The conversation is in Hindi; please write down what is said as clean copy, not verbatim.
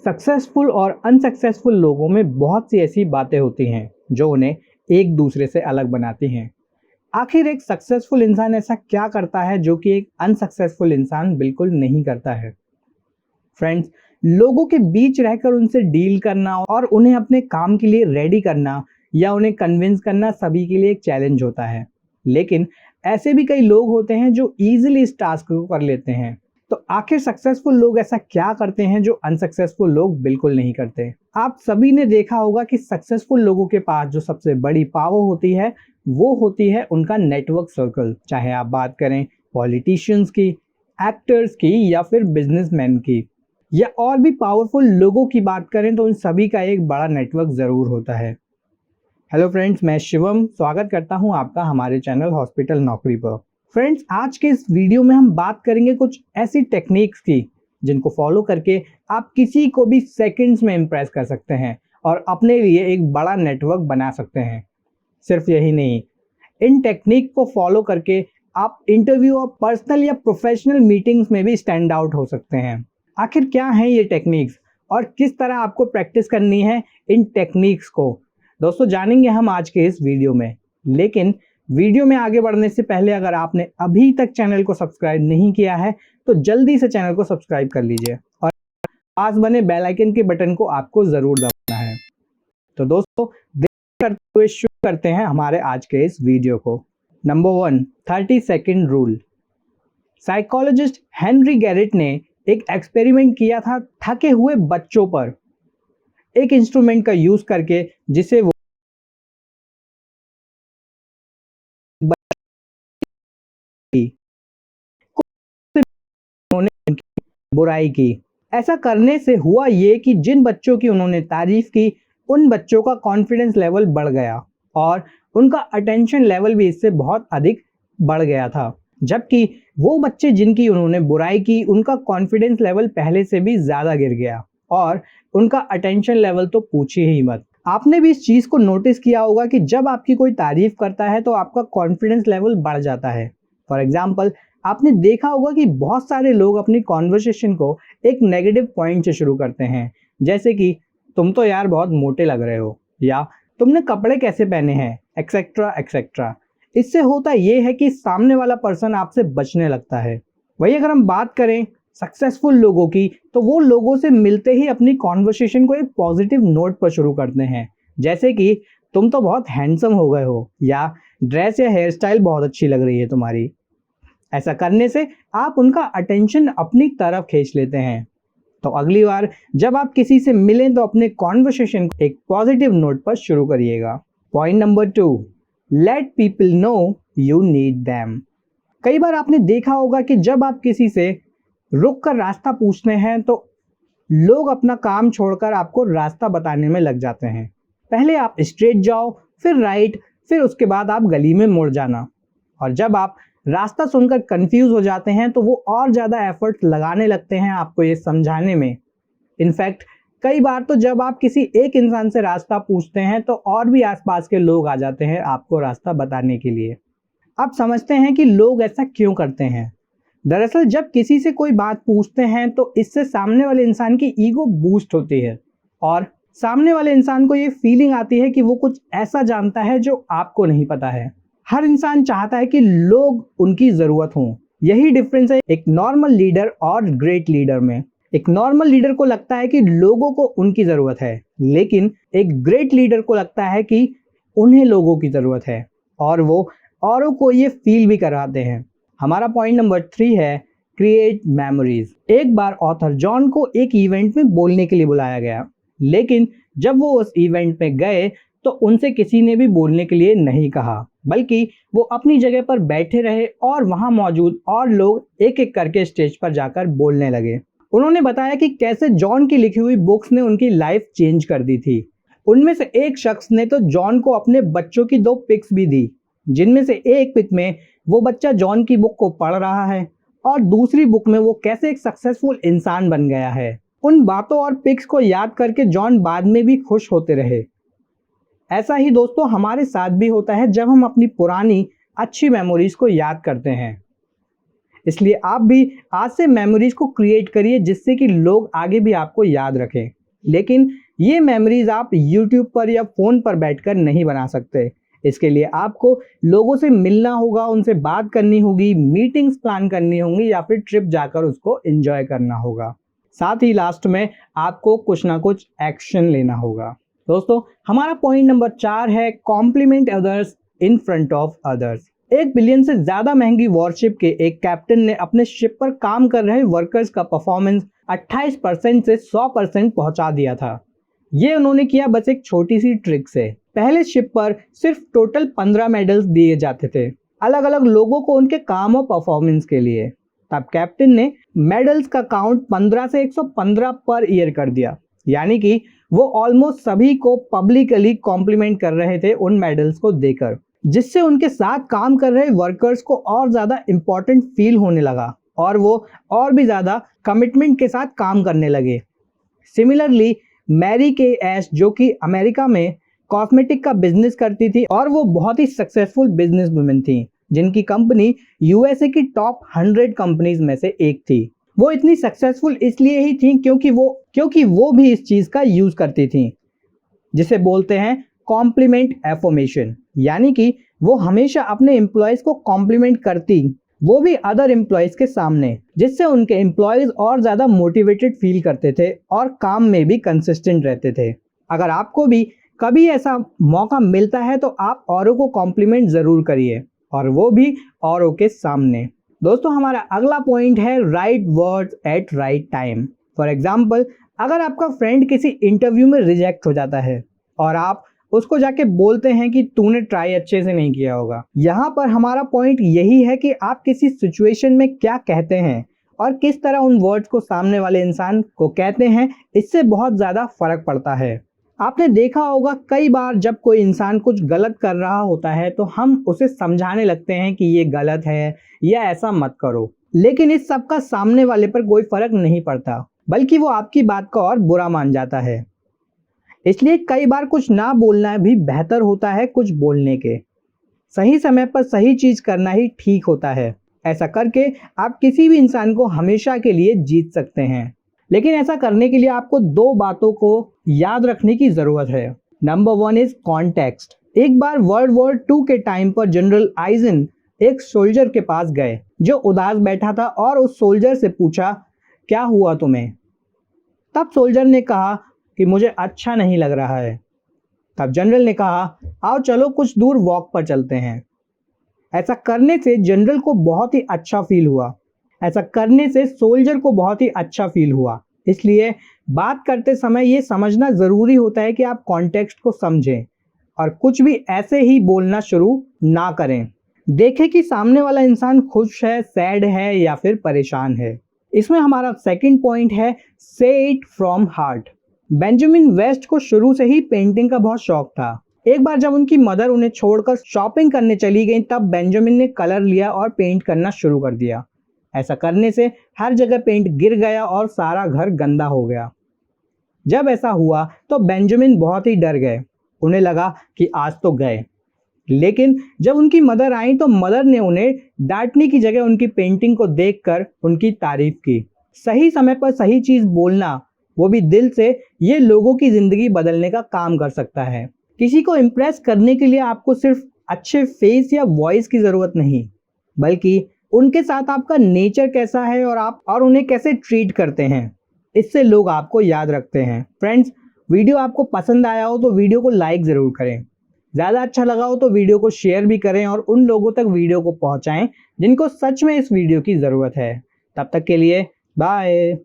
सक्सेसफुल और अनसक्सेसफुल लोगों में बहुत सी ऐसी बातें होती हैं जो उन्हें एक दूसरे से अलग बनाती हैं। आखिर एक सक्सेसफुल इंसान ऐसा क्या करता है जो कि एक अनसक्सेसफुल इंसान बिल्कुल नहीं करता है? फ्रेंड्स, लोगों के बीच रहकर उनसे डील करना और उन्हें अपने काम के लिए रेडी करना या उन्हें कन्विंस करना सभी के लिए एक चैलेंज होता है। लेकिन ऐसे भी कई लोग होते हैं जो इजीली इस टास्क को कर लेते हैं। तो आखिर सक्सेसफुल लोग ऐसा क्या करते हैं जो अनसक्सेसफुल लोग बिल्कुल नहीं करते? आप सभी ने देखा होगा कि सक्सेसफुल लोगों के पास जो सबसे बड़ी पावर होती है वो होती है उनका नेटवर्क सर्कल। चाहे आप बात करें पॉलिटिशियंस की, एक्टर्स की या फिर बिजनेसमैन की, या और भी पावरफुल लोगों की बात करें तो उन सभी का एक बड़ा नेटवर्क ज़रूर होता है। हेलो फ्रेंड्स, मैं शिवम स्वागत करता हूं आपका हमारे चैनल हॉस्पिटल नौकरी पर। फ्रेंड्स, आज के इस वीडियो में हम बात करेंगे कुछ ऐसी टेक्निक्स की जिनको फॉलो करके आप किसी को भी सेकंड्स में इम्प्रेस कर सकते हैं और अपने लिए एक बड़ा नेटवर्क बना सकते हैं। सिर्फ यही नहीं, इन टेक्निक को फॉलो करके आप इंटरव्यू और पर्सनल या प्रोफेशनल मीटिंग्स में भी स्टैंड आउट हो सकते हैं। आखिर क्या है ये टेक्निक्स और किस तरह आपको प्रैक्टिस करनी है इन टेक्निक्स को, दोस्तों जानेंगे हम आज के इस वीडियो में। लेकिन वीडियो में आगे बढ़ने से पहले अगर आपने अभी तक चैनल को सब्सक्राइब नहीं किया है तो जल्दी से चैनल को सब्सक्राइब कर लीजिए और पास बने बेल आइकन के बटन को आपको जरूर दबाना है। तो दोस्तों, देर करते हुए शुरू करते हैं हमारे आज के इस वीडियो को। Number 1, 30 second rule. Psychologist Henry Garrett ने एक एक्सपेरिमेंट किया था थके हुए बच्चों पर एक इंस्ट्रूमेंट का यूज करके, जिसे वो उन्होंने उनकी बुराई की। ऐसा करने से हुआ ये कि जिन बच्चों की उन्होंने तारीफ की उन बच्चों का कॉन्फिडेंस लेवल बढ़ गया और उनका अटेंशन लेवल भी इससे बहुत अधिक बढ़ गया था। जबकि वो बच्चे जिनकी उन्होंने बुराई की उनका कॉन्फिडेंस लेवल पहले से भी ज़्यादा गिर गया और उनका अटेंशन लेवल तो पूछिए ही मत। आपने भी इस चीज़ को नोटिस किया होगा कि जब आपकी कोई तारीफ करता है तो आपका कॉन्फिडेंस लेवल बढ़ जाता है। फॉर एग्जाम्पल, आपने देखा होगा कि बहुत सारे लोग अपनी कॉन्वर्सेशन को एक नेगेटिव पॉइंट से शुरू करते हैं, जैसे कि तुम तो यार बहुत मोटे लग रहे हो या तुमने कपड़े कैसे पहने हैं, एक्सेट्रा एक्सेट्रा। इससे होता ये है कि सामने वाला पर्सन आपसे बचने लगता है। वही अगर हम बात करें सक्सेसफुल लोगों की तो वो लोगों से मिलते ही अपनी कॉन्वर्सेशन को एक पॉजिटिव नोट पर शुरू करते हैं, जैसे कि तुम तो बहुत हैंडसम हो गए हो या ड्रेस या हेयर स्टाइल बहुत अच्छी लग रही है तुम्हारी। ऐसा करने से आप उनका अटेंशन अपनी तरफ खींच लेते हैं। तो अगली बार जब आप किसी से मिलें तो अपने कॉन्वर्सेशन को एक पॉजिटिव नोट पर शुरू करिएगा। Point number 2, let people know you need them. कई बार आपने देखा होगा कि जब आप किसी से रुक कर रास्ता पूछते हैं तो लोग अपना काम छोड़कर आपको रास्ता बताने में लग जाते हैं। पहले आप स्ट्रेट जाओ, फिर राइट, फिर उसके बाद आप गली में मुड़ जाना। और जब आप रास्ता सुनकर कंफ्यूज हो जाते हैं तो वो और ज़्यादा एफर्ट लगाने लगते हैं आपको ये समझाने में। इनफैक्ट कई बार तो जब आप किसी एक इंसान से रास्ता पूछते हैं तो और भी आसपास के लोग आ जाते हैं आपको रास्ता बताने के लिए। आप समझते हैं कि लोग ऐसा क्यों करते हैं? दरअसल जब किसी से कोई बात पूछते हैं तो इससे सामने वाले इंसान की ईगो बूस्ट होती है और सामने वाले इंसान को ये फीलिंग आती है कि वो कुछ ऐसा जानता है जो आपको नहीं पता है। हर इंसान चाहता है कि लोग उनकी ज़रूरत हो। यही डिफरेंस है एक नॉर्मल लीडर और ग्रेट लीडर में। एक नॉर्मल लीडर को लगता है कि लोगों को उनकी ज़रूरत है, लेकिन एक ग्रेट लीडर को लगता है कि उन्हें लोगों की ज़रूरत है और वो औरों को ये फील भी कराते हैं। हमारा पॉइंट नंबर 3 है क्रिएट मेमोरीज। एक बार ऑथर जॉन को एक इवेंट में बोलने के लिए बुलाया गया, लेकिन जब वो उस इवेंट में गए तो उनसे किसी ने भी बोलने के लिए नहीं कहा, बल्कि वो अपनी जगह पर बैठे रहे और वहां मौजूद और लोग एक एक करके स्टेज पर जाकर बोलने लगे। उन्होंने बताया कि कैसे जॉन की लिखी हुई बुक्स ने उनकी लाइफ चेंज कर दी थी। उनमें से एक शख्स ने तो जॉन को अपने बच्चों की 2 पिक्स भी दी, जिनमें से एक पिक में वो बच्चा जॉन की बुक को पढ़ रहा है और दूसरी बुक में वो कैसे एक सक्सेसफुल इंसान बन गया है। उन बातों और पिक्स को याद करके जॉन बाद में भी खुश होते रहे। ऐसा ही दोस्तों हमारे साथ भी होता है जब हम अपनी पुरानी अच्छी मेमोरीज को याद करते हैं। इसलिए आप भी आज से मेमोरीज को क्रिएट करिए जिससे कि लोग आगे भी आपको याद रखें। लेकिन ये मेमोरीज आप यूट्यूब पर या फ़ोन पर बैठकर नहीं बना सकते। इसके लिए आपको लोगों से मिलना होगा, उनसे बात करनी होगी, मीटिंग्स प्लान करनी होंगी या फिर ट्रिप जाकर उसको एंजॉय करना होगा। साथ ही लास्ट में आपको कुछ ना कुछ एक्शन लेना होगा। दोस्तों, हमारा पॉइंट नंबर 4 है compliment others in front of others. 1 billion से ज़्यादा महंगी वॉरशिप के एक कैप्टन ने अपने शिप पर काम कर रहे वर्कर्स का परफॉर्मेंस 28% से 100% पहुंचा दिया था। ये उन्होंने किया बस एक छोटी सी ट्रिक से। पहले शिप पर सिर्फ टोटल 15 मेडल्स दिए जाते थे अलग अलग लोगों को उनके काम और परफॉर्मेंस के लिए। तब कैप्टन ने मेडल्स का काउंट 15 से 115 पर ईयर कर दिया, यानी कि वो ऑलमोस्ट सभी को पब्लिकली कॉम्प्लीमेंट कर रहे थे उन मेडल्स को देकर, जिससे उनके साथ काम कर रहे वर्कर्स को और ज़्यादा इम्पोर्टेंट फील होने लगा और वो और भी ज़्यादा कमिटमेंट के साथ काम करने लगे। सिमिलरली मैरी के एश, जो कि अमेरिका में कॉस्मेटिक का बिजनेस करती थी और वो बहुत ही सक्सेसफुल बिजनेस वुमेन थी, जिनकी कंपनी यूएसए की टॉप 100 कंपनीज में से एक थी। वो इतनी सक्सेसफुल इसलिए ही थी क्योंकि वो भी इस चीज़ का यूज़ करती थी जिसे बोलते हैं कॉम्प्लीमेंट एफर्मेशन, यानी कि वो हमेशा अपने एम्प्लॉयज़ को कॉम्प्लीमेंट करती, वो भी अदर एम्प्लॉयज़ के सामने, जिससे उनके एम्प्लॉयज़ और ज़्यादा मोटिवेटेड फील करते थे और काम में भी कंसिस्टेंट रहते थे। अगर आपको भी कभी ऐसा मौका मिलता है तो आप औरों को कॉम्प्लीमेंट ज़रूर करिए, और वो भी औरों के सामने। दोस्तों, हमारा अगला पॉइंट है right words eight right time. For example, अगर आपका फ्रेंड किसी इंटरव्यू में रिजेक्ट हो जाता है और आप उसको जाके बोलते हैं कि तूने ट्राई अच्छे से नहीं किया होगा। यहाँ पर हमारा पॉइंट यही है कि आप किसी सिचुएशन में क्या कहते हैं और किस तरह उन वर्ड्स को सामने वाले इंसान को कहते हैं, इससे बहुत ज़्यादा फर्क पड़ता है। आपने देखा होगा कई बार जब कोई इंसान कुछ गलत कर रहा होता है तो हम उसे समझाने लगते हैं कि ये गलत है या ऐसा मत करो, लेकिन इस सब का सामने वाले पर कोई फर्क नहीं पड़ता, बल्कि वो आपकी बात का और बुरा मान जाता है। इसलिए कई बार कुछ ना बोलना भी बेहतर होता है कुछ बोलने के। सही समय पर सही चीज़ करना ही ठीक होता है। ऐसा करके आप किसी भी इंसान को हमेशा के लिए जीत सकते हैं। लेकिन ऐसा करने के लिए आपको 2 बातों को याद रखने की ज़रूरत है। Number 1 is context. एक बार वर्ल्ड वॉर 2 के टाइम पर जनरल आइजन एक सोल्जर के पास गए जो उदास बैठा था और उस सोल्जर से पूछा, क्या हुआ तुम्हें? तब सोल्जर ने कहा कि मुझे अच्छा नहीं लग रहा है। तब जनरल ने कहा, आओ चलो कुछ दूर वॉक पर चलते हैं। ऐसा करने से जनरल को बहुत ही अच्छा फील हुआ। ऐसा करने से सोल्जर को बहुत ही अच्छा फील हुआ। इसलिए बात करते समय ये समझना ज़रूरी होता है कि आप कॉन्टेक्स्ट को समझें और कुछ भी ऐसे ही बोलना शुरू ना करें। देखें कि सामने वाला इंसान खुश है, सैड है या फिर परेशान है। इसमें हमारा सेकंड पॉइंट है say it from heart. Benjamin West को शुरू से ही पेंटिंग का बहुत शौक था। एक बार जब उनकी मदर उन्हें छोड़कर शॉपिंग करने चली गई तब बेंजामिन ने कलर लिया और पेंट करना शुरू कर दिया। ऐसा करने से हर जगह पेंट गिर गया और सारा घर गंदा हो गया। जब ऐसा हुआ तो बेंजामिन बहुत ही डर गए। उन्हें लगा कि आज तो गए। लेकिन जब उनकी मदर आई तो मदर ने उन्हें डांटने की जगह उनकी पेंटिंग को देखकर उनकी तारीफ की। सही समय पर सही चीज़ बोलना, वो भी दिल से, ये लोगों की ज़िंदगी बदलने का काम कर सकता है। किसी को इम्प्रेस करने के लिए आपको सिर्फ अच्छे फेस या वॉइस की ज़रूरत नहीं, बल्कि उनके साथ आपका नेचर कैसा है और उन्हें कैसे ट्रीट करते हैं, इससे लोग आपको याद रखते हैं। फ्रेंड्स, वीडियो आपको पसंद आया हो तो वीडियो को लाइक ज़रूर करें। ज़्यादा अच्छा लगा हो तो वीडियो को शेयर भी करें और उन लोगों तक वीडियो को पहुंचाएं जिनको सच में इस वीडियो की ज़रूरत है। तब तक के लिए बाय।